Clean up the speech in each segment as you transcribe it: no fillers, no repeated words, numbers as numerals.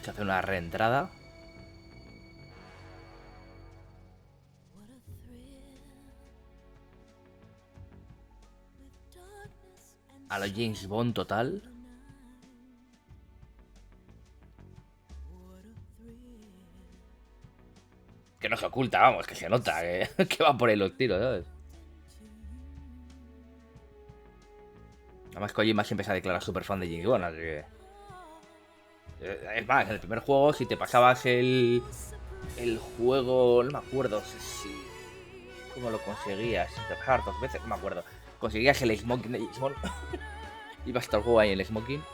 que hacer una reentrada. A lo James Bond total. Que no se oculta, vamos, que se nota que va por ahí los tiros, ¿sabes? Además Kojima siempre se ha declarado súper fan de James Bond, así que... Es más, en el primer juego, si te pasabas el juego, no me acuerdo si... ¿Cómo lo conseguías? Si te pasabas 2 veces, no me acuerdo. Conseguías el smoking de James Bond. Iba hasta el juego ahí en el smoking.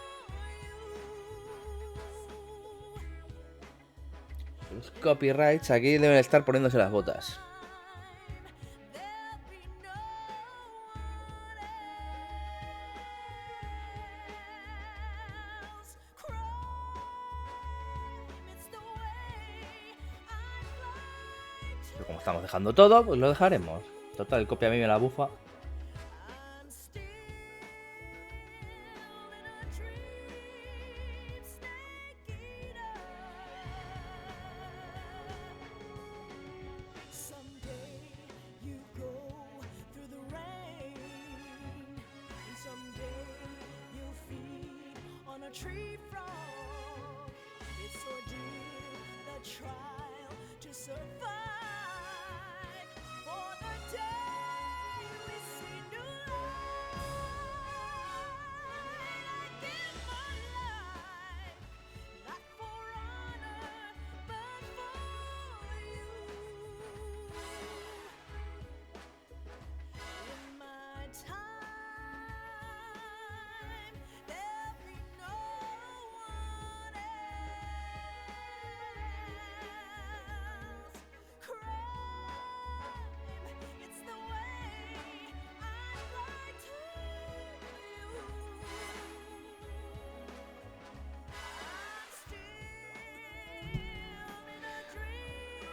Los copyrights aquí deben estar poniéndose las botas. Pero como estamos dejando todo, pues lo dejaremos. Total, el copia a mí me la bufa.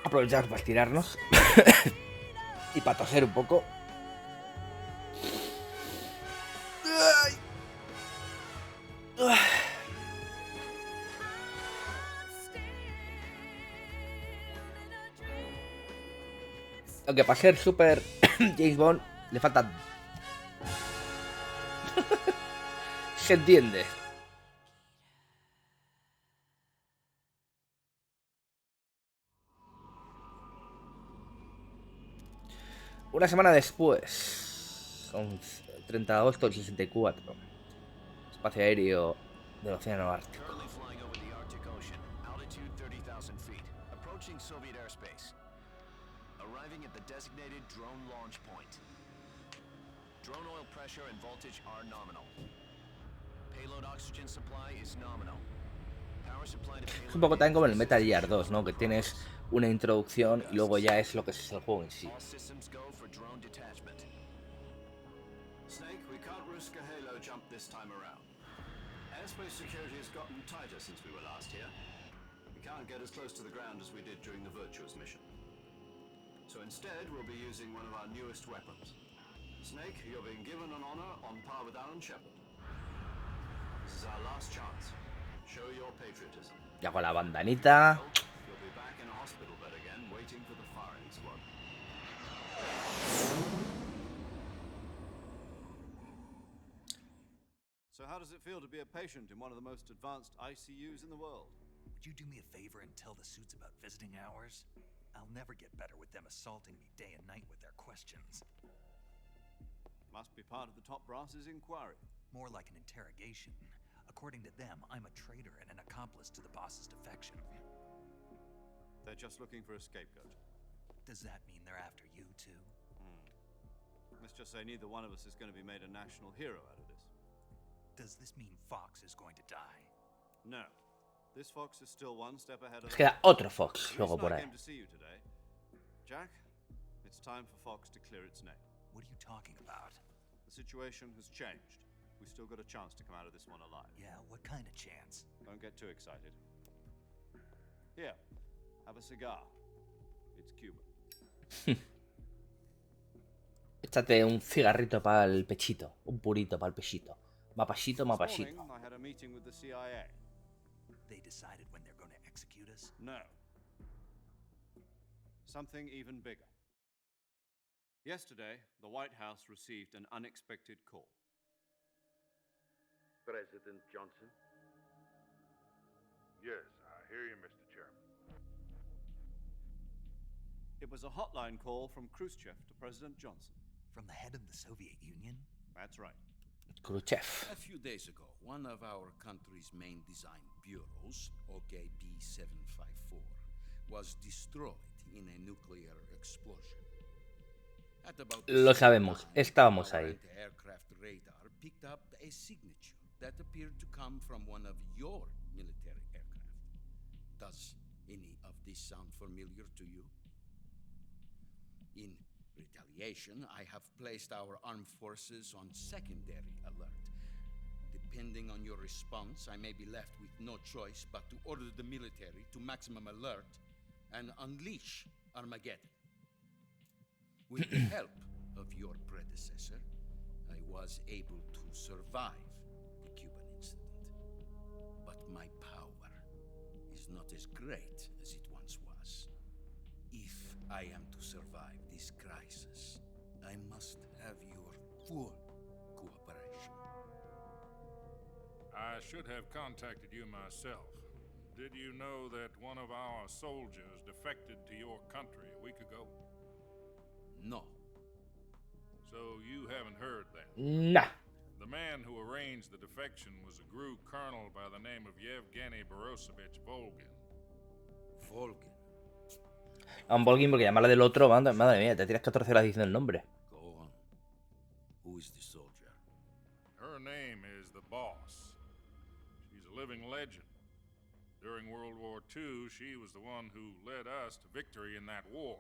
Aprovechar para estirarnos y para toser un poco. Aunque para ser super James Bond le faltan... Se entiende. Una semana después, 30 de agosto del 64, espacio aéreo del Océano Ártico. Es un poco también como en el Metal Gear 2, ¿no? Que tienes una introducción y luego ya es lo que es el juego en sí. Snake, we can't risk a halo jump this time around. Airspace security has gotten tighter since we were last here. We can't get as close to the ground as we did during the Virtuous mission. So instead, we'll be using one of our newest weapons. Snake, you're being given an honor on par with Alan Shepard. This is our last chance. Show your patriotism. Ya con la bandanita. You'll be back in a hospital bed again, waiting for the firing squad. So how does it feel to be a patient in one of the most advanced ICUs in the world? Would you do me a favor and tell the suits about visiting hours? I'll never get better with them assaulting me day and night with their questions. Must be part of the top brass's inquiry. More like an interrogation. According to them, I'm a traitor and an accomplice to the boss's defection. They're just looking for a scapegoat. Does that mean they're after you too? Let's just say neither one of us is going to be made a national hero out of this. Does this mean Fox is going to die? No. This Fox is still one step ahead of Nos queda otro Fox luego por I ahí. came to see you today. Jack, it's time for Fox to clear its name. What are you talking about? The situation has changed. We've still got a chance to come out of this one alive. Yeah, what kind of chance? Don't get too excited. Here, have a cigar. It's Cuban. Échate un cigarrito para el pechito. Un purito para el pechito. Mapachito, This mapachito. morning, I had a meeting with the CIA. they decided when they're going to execute us? No. Something even bigger. Yesterday, the White House received an unexpected call. President Johnson? Yes, I hear you, Mr. Chairman. It was a hotline call from Khrushchev to President Johnson. From the head of the Soviet Union? That's right. Khrushchev. A few days ago, one of our country's main design bureaus, OKB-754, was destroyed in a nuclear explosion. At about the Lo same sabemos, time, estábamos our ahí. anti-aircraft radar picked up a signature that appeared to come from one of your military aircraft. Does any of this sound familiar to you? In retaliation, I have placed our armed forces on secondary alert. Depending on your response, I may be left with no choice but to order the military to maximum alert and unleash Armageddon. With the help of your predecessor, I was able to survive the Cuban incident. But my power is not as great as it once was. If I am to survive this crisis, I must have your full cooperation. I should have contacted you myself. Did you know that one of our soldiers defected to your country a week ago? No. So you haven't heard that. Nah. The man who arranged the defection was a GRU colonel by the name of Yevgeny Borosovich Volgin. Volgin. A un Volgin porque llamarla del otro, madre mía, te tiras 14 horas diciendo el nombre. Go on. Who is the soldier? Her name is the Boss. She's a living legend. During World War II, she was the one who led us to victory in that war.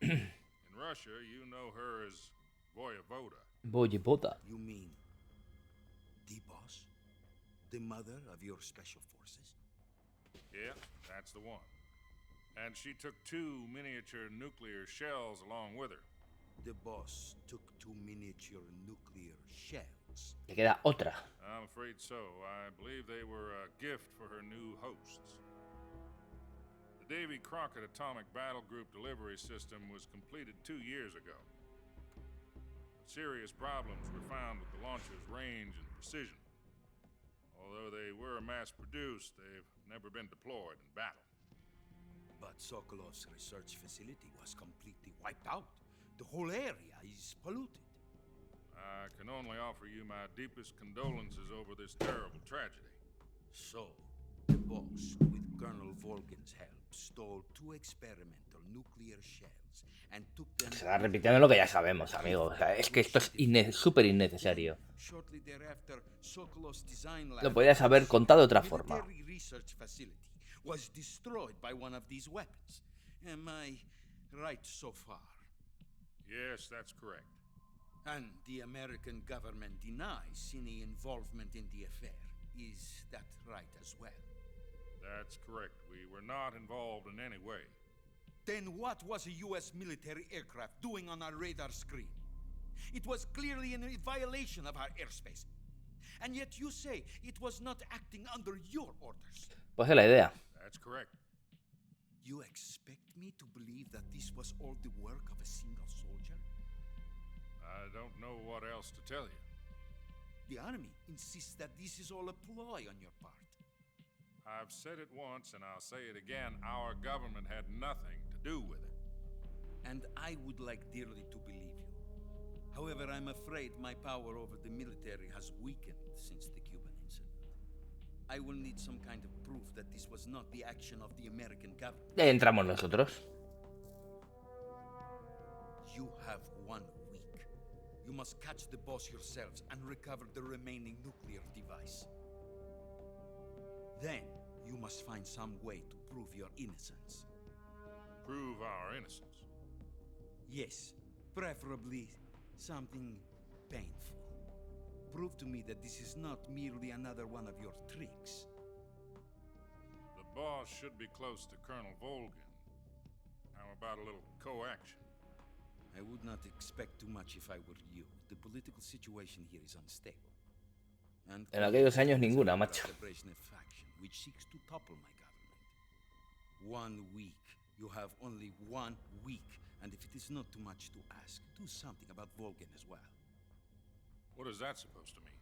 In Russia, you know her as Voyevoda. Voyevoda. You mean the boss? The mother of your special forces? Yeah, that's the one. And she took 2 miniature nuclear shells along with her. The boss took 2 miniature nuclear shells. Te queda otra. I'm afraid so. I believe they were a gift for her new hosts. The Davy Crockett Atomic Battle Group delivery system was completed 2 years ago. Serious problems were found with the launcher's range and precision. Although they were mass-produced, they've never been deployed in battle. But Sokolov's research facility was completely wiped out. The whole area is polluted. I can only offer you my deepest condolences over this terrible tragedy. So, the boss, with Colonel Volgin's help, stole 2 experimental nuclear shells and took them... Se está repitiendo lo que ya sabemos, amigos. O sea, es que esto es súper innecesario. Shortly thereafter, Sokolov's design lab, Lo podías haber contado de otra forma. military research facility, was destroyed by one of these weapons. Am I right so far? Yes, that's correct. And the American government denies any involvement in the affair. Is that right as well? That's correct. We were not involved in any way. Then what was a U.S. military aircraft doing on our radar screen? It was clearly in a violation of our airspace. And yet you say it was not acting under your orders. Pues es la idea. That's correct. You expect me to believe that this was all the work of a single soldier? I don't know what else to tell you. The army insists that this is all a ploy on your part. I've said it once and I'll say it again. Our government had nothing to do with it. And I would like dearly to believe you. However, I'm afraid my power over the military has weakened since the Cuban incident. I will need some kind of proof that this was not the action of the American government. Entramos nosotros. You have 1 week. You must catch the boss yourselves and recover the remaining nuclear device. Then, you must find some way to prove your innocence. Prove our innocence. Yes, preferably something painful. Prove to me that this is not merely another one of your tricks. The boss should be close to Colonel Volgin. How about a little co-action? I would not expect too much if I were you. The political situation here is unstable. And En aquellos años ninguna, macho. the Brezhnev faction, which seeks to topple my government. 1 week. You have only 1 week. And if it is not too much to ask, do something about Volgan as well. What is that supposed to mean?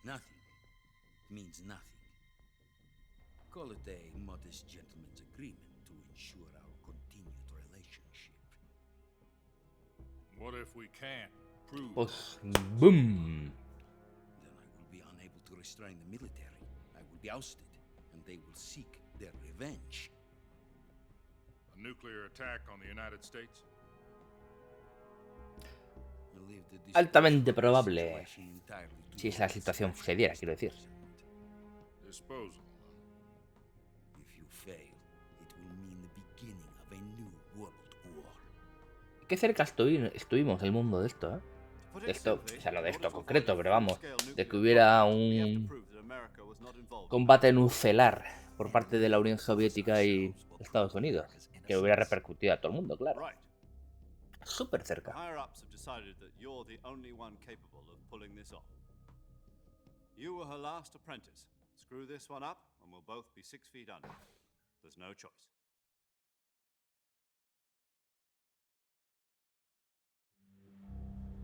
Nothing. It means nothing. Call it a modest gentleman's agreement to ensure our continued relationship. What if we can't prove Pues, boom. Then I will be unable to restrain the military. I will be ousted, and they will seek their revenge. a nuclear attack on the United States? I'll leave the Altamente disposal of the probable. situation entirely to Si you, esa situación se diera, quiero decir. Disposal. If you fail, it will mean the beginning of a new world war. Qué cerca estuvimos del mundo de esto, ¿eh? De esto, o sea, no de esto concreto, pero vamos, de que hubiera un combate nuclear por parte de la Unión Soviética y Estados Unidos, que hubiera repercutido a todo el mundo, claro. Right. Súper cerca. Higher ups have decided that you're the only one capable of pulling this off. You were her last apprentice. Screw this one up, and we'll both be 6 feet under. There's no choice.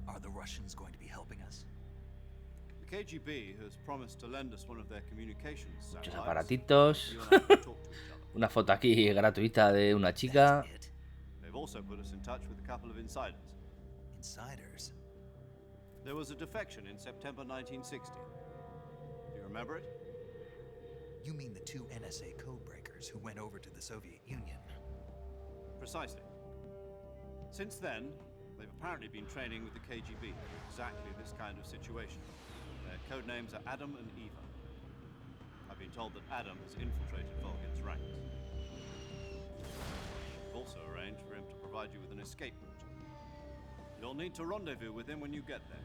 Are the Russians going to be helping us? The KGB has promised to lend us one of their communications Muchos satellites. aparatitos. You and I can talk to each other. Una foto aquí gratuita de una chica. That's it? They've also put us in touch with a couple of insiders. Insiders? There was a defection in September 1960. Do you remember it? You mean the 2 NSA codebreakers who went over to the Soviet Union? Precisely. Since then, they've apparently been training with the KGB for exactly this kind of situation. Their code names are Adam and Eva. I've been told that Adam has infiltrated Volgan's ranks. We've also arranged for him to provide you with an escape route. You'll need to rendezvous with him when you get there.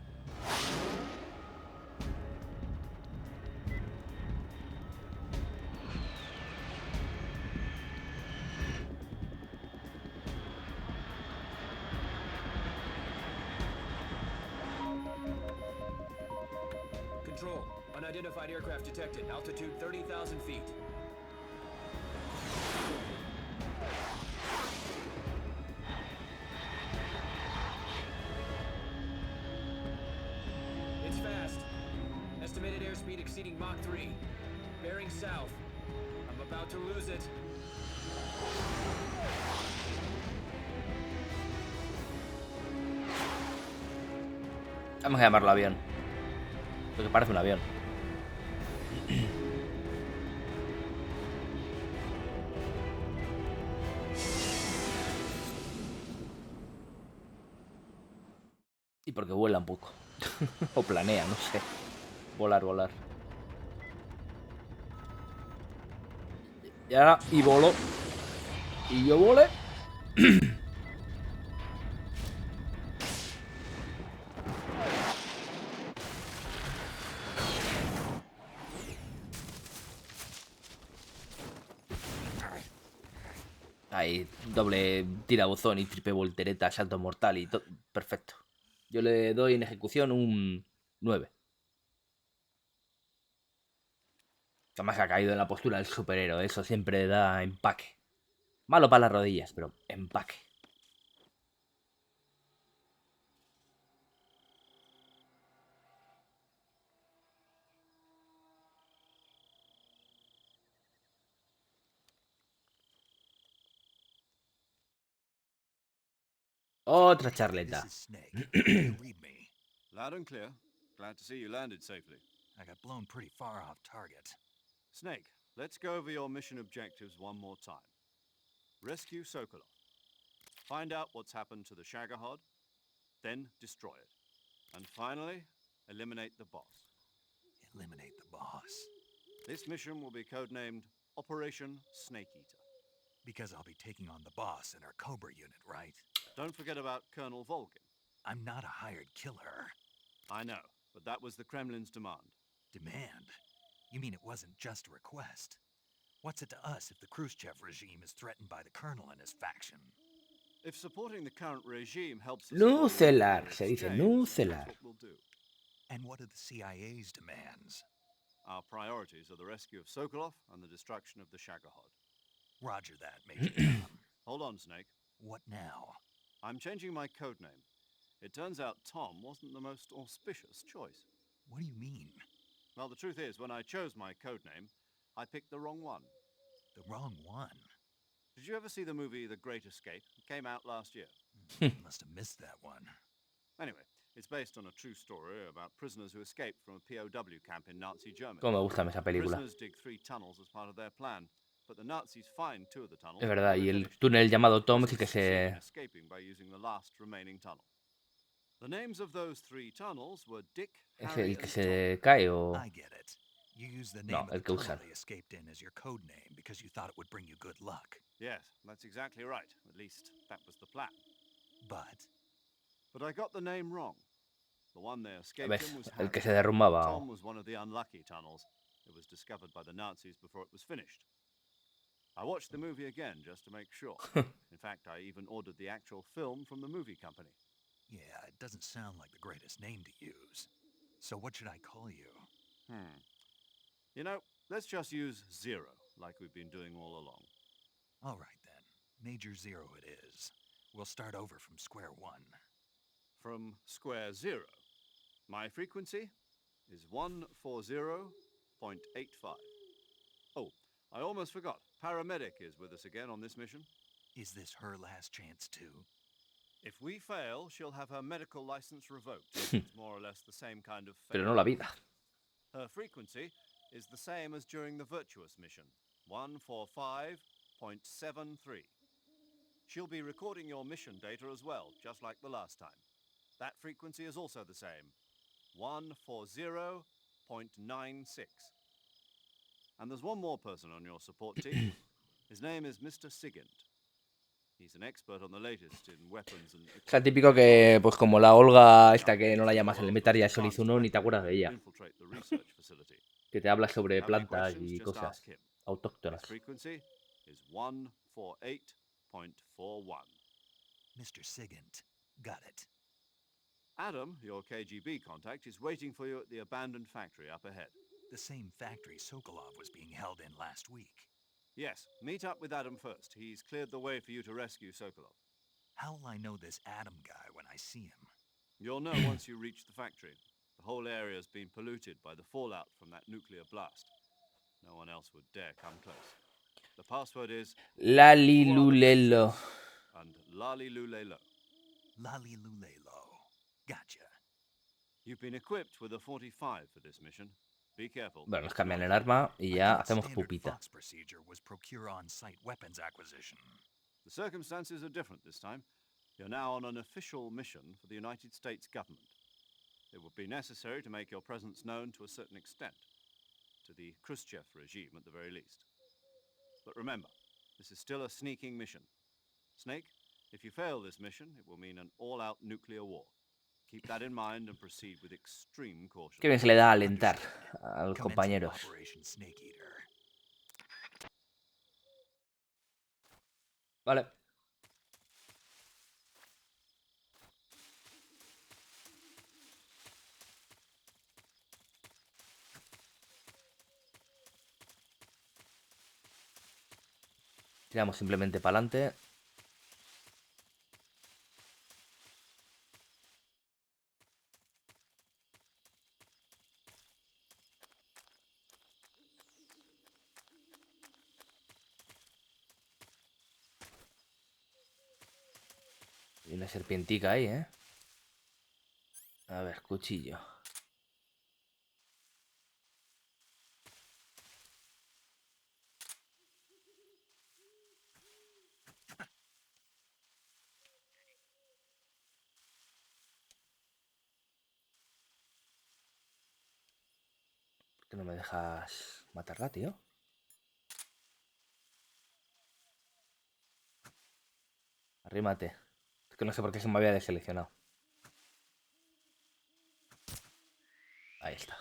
Control. Unidentified aircraft detected. Altitude 30,000 feet. It's fast. Estimated airspeed exceeding Mach 3. Bearing south. I'm about to lose it. Vamos a llamarlo avión. Porque parece un avión. Y porque vuela un poco. O planea, no sé. Volar, volar. Y ahora, y voló. Y yo volé. Ahí, doble tirabuzón y triple voltereta, salto mortal y todo. Perfecto. Yo le doy en ejecución un 9. Además ha caído en la postura del superhéroe. Eso siempre da empaque. Malo para las rodillas, pero empaque. Otra This charleta. is Snake. Can you read me? Loud and clear. Glad to see you landed safely. I got blown pretty far off target. Snake, let's go over your mission objectives one more time. Rescue Sokolov. Find out what's happened to the Shagohod, then destroy it. And finally, eliminate the boss. Eliminate the boss. This mission will be codenamed Operation Snake Eater. Because I'll be taking on the boss in our Cobra unit, right? Don't forget about Colonel Volgin. I'm not a hired killer. I know, but that was the Kremlin's demand. Demand? You mean it wasn't just a request? What's it to us if the Khrushchev regime is threatened by the colonel and his faction? If supporting the current regime helps us Nucelar, se dice exchange, nucelar. that's what we'll do. And what are the CIA's demands? Our priorities are the rescue of Sokolov and the destruction of the Shagohod. Roger that, Major Tom. Hold on, Snake. What now? I'm changing my code name. It turns out Tom wasn't the most auspicious choice. What do you mean? Well, the truth is, when I chose my code name, I picked the wrong one. The wrong one? Did you ever see the movie The Great Escape? It came out last year. Must have missed that one. Anyway, it's based on a true story about prisoners who escaped from a POW camp in Nazi Germany. Cómo me gusta esa película. Prisoners dig 3 tunnels as part of their plan, but the Nazis find 2 of the tunnels. Es verdad, y el finished. túnel llamado Tom es el que Succeed in se... escaping by using the last remaining tunnel. The names of those 3 tunnels were Dick, ¿Es Harry, el que and se cae o...? I get it. You use the name No, of el the que tunnel usan. they escaped in as your code name because you thought it would bring you good luck. Yes, that's exactly right. At least that was the plan. But I got the name wrong. The one they escaped ¿Ves? in was El que Harry. se derrumbaba. Tom was one of the unlucky tunnels. It was discovered by the Nazis before it was finished. I watched the movie again just to make sure. In fact, I even ordered the actual film from the movie company. yeah, it doesn't sound like the greatest name to use. So what should I call you? You know, let's just use Zero, like we've been doing all along. All right then. Major Zero it is. We'll start over from square one. From square zero. My frequency is 140.85. Oh, I almost forgot. Paramedic is with us again on this mission. Is this her last chance too? If we fail, she'll have her medical license revoked. It's more or less the same kind of Pero fail. no la vida. Her frequency is the same as during the Virtuous mission, 145.73. She'll be recording your mission data as well, just like the last time. That frequency is also the same, 140.96. And there's one more person on your support team. His name is Mr. Sigint. He's an expert on the latest in weapons and... O sea, típico que, pues como la Olga, esta que no la llamas en el Metal, ya solo hizo uno, ni te acuerdas de ella. Que te habla sobre plantas y cosas autóctonas. His frequency is 148.41. Mr. Sigint. Got it. Adam, your KGB contact, is waiting for you at the abandoned factory up ahead. The same factory Sokolov was being held in last week. Yes, meet up with Adam first. He's cleared the way for you to rescue Sokolov. How will I know this Adam guy when I see him? You'll know once you reach the factory. The whole area's been polluted by the fallout from that nuclear blast. No one else would dare come close. The password is... Lalilulelo. And Lalilulelo. Lalilulelo. Gotcha. You've been equipped with a 45 for this mission. Be careful. Bueno, nos cambian el arma y ya I thought hacemos standard pupita. Fox procedure was procure on-site weapons acquisition. The circumstances are different this time. You're now on an official mission for the United States government. It would be necessary to make your presence known to a certain extent. To the Khrushchev regime at the very least. But remember, this is still a sneaking mission. Snake, if you fail this mission, it will mean an all-out nuclear war. Keep that in mind and proceed with extreme caution. Qué bien se le da a alentar a los Commencing compañeros. Operation Snake Eater. Vale. Tiramos simplemente para adelante. Y una serpientica ahí, ¿eh? A ver, cuchillo. ¿Por qué no me dejas matarla, tío? Arrímate. Es que no sé por qué se me había deseleccionado. Ahí está.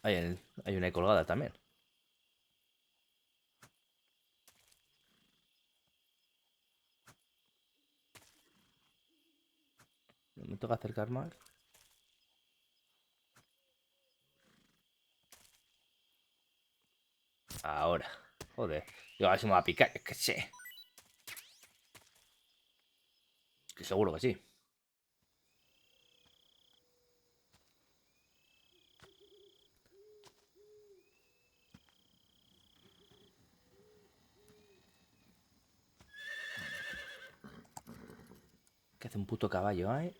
Hay una ahí colgada también. tengo que acercar más. Ahora. Joder. Digo, a ver si me va a picar. Es que sé. Que seguro que sí. ¿Qué hace un puto caballo, eh?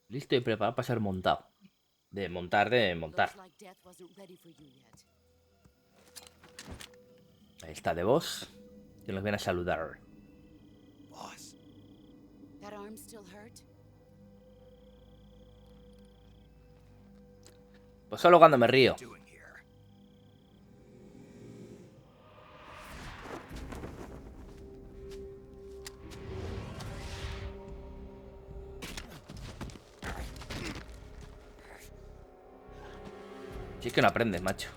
Listo y preparado para ser montado. De montar, de montar. Looks like death wasn't ready for you yet. Ahí está de boss. Que nos viene a saludar. Boss, That arm still hurt? Pues solo cuando me río. doing here? Si es que no aprendes, macho.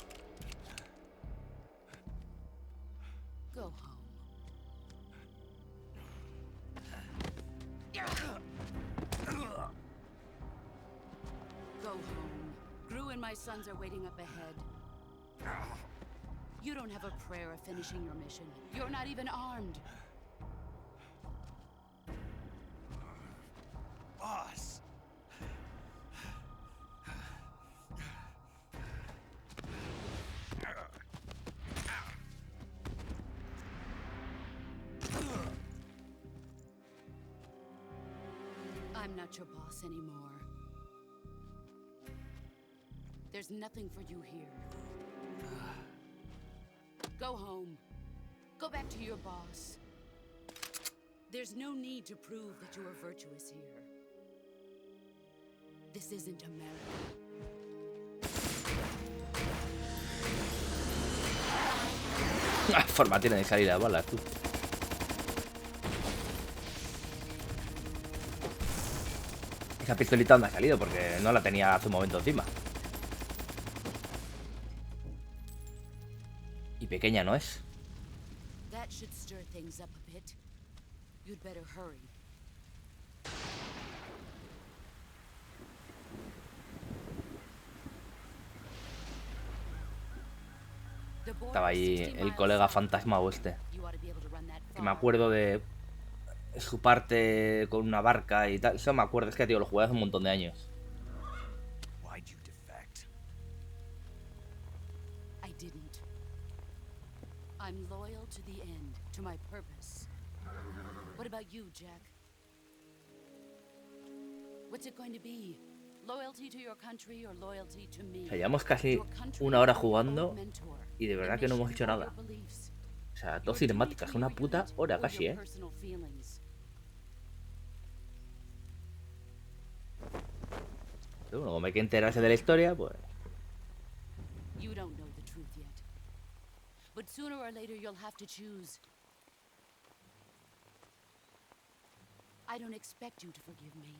Go home. Go home. Gru and my sons are waiting up ahead. You don't have a prayer of finishing your mission. You're not even armed. Boss! I'm not your boss anymore. There's nothing for you here. Go home. Go back to your boss. There's no need to prove that you are virtuous here. This isn't America. Forma tiene de salir las balas, tú. Esa pistolita me ha salido porque no la tenía hace un momento encima. Y pequeña no es. That should stir things up a bit. You'd better hurry. The border Estaba is ahí 60 el miles colega south. fantasma oeste. You ought to be able to run that Que me far. acuerdo de su parte con una barca y tal. Eso me acuerdo, es que tío, lo jugué hace un montón de años. Why'd you defect? I didn't. I'm loyal to the end, to my purpose. What about you, Jack? What's it going to be? Loyalty to your country or loyalty to me? O sea, llevamos casi Your country una hora or your jugando own mentor? y de The verdad que no hemos mission hecho or nada. your beliefs? O sea, Your dos duty cinemáticas, to una your puta unit hora or casi, your ¿eh? personal feelings? Pero bueno, como hay que enterarse de la historia, pues... You don't know the truth yet. But sooner or later you'll have to choose. I don't expect you to forgive me.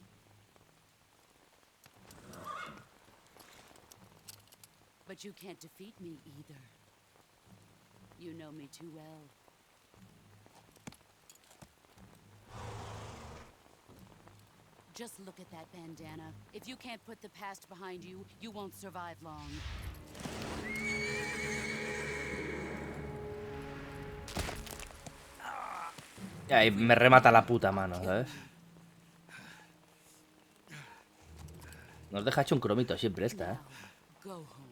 But you can't defeat me either. You know me too well. Just look at that bandana. If you can't put the past behind you, you won't survive long. Y ahí me remata la puta mano, ¿sabes? Nos deja hecho un cromito siempre esta, ¿eh? Now, go home.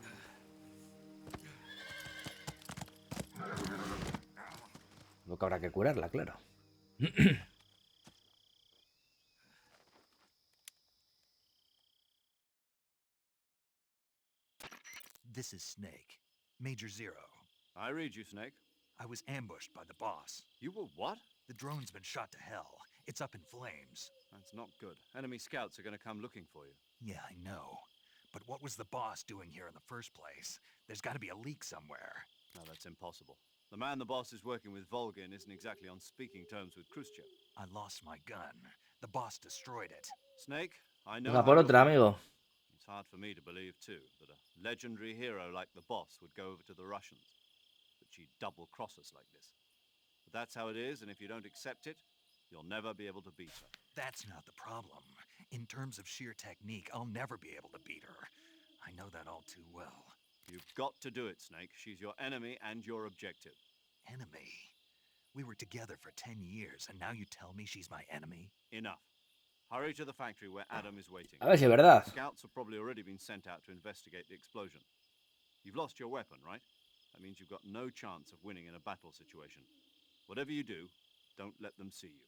Lo que habrá que curarla, claro. This is Snake. Major Zero. I read you, Snake. I was ambushed by the boss. You were what? The drone's been shot to hell. It's up in flames. That's not good. Enemy scouts are going to come looking for you. Yeah, I know. But what was the boss doing here in the first place? There's got to be a leak somewhere. No, that's impossible. The man the boss is working with, Volgin, isn't exactly on speaking terms with Khrushchev. I lost my gun. The boss destroyed it. Snake, I know Venga, how por you're otra, feeling. amigo. It's hard for me to believe, too, that a legendary hero like the boss would go over to the Russians. That she'd double-cross us like this. But that's how it is, and if you don't accept it, you'll never be able to beat her. That's not the problem. In terms of sheer technique, I'll never be able to beat her. I know that all too well. You've got to do it, Snake. She's your enemy and your objective. Enemy? We were together for 10 years, and now you tell me she's my enemy? Enough. Hurry to the factory where Adam is waiting. A ver si es verdad. Scouts have probably already been sent out to investigate the explosion. You've lost your weapon, right? That means you've got no chance of winning in a battle situation. Whatever you do, don't let them see you.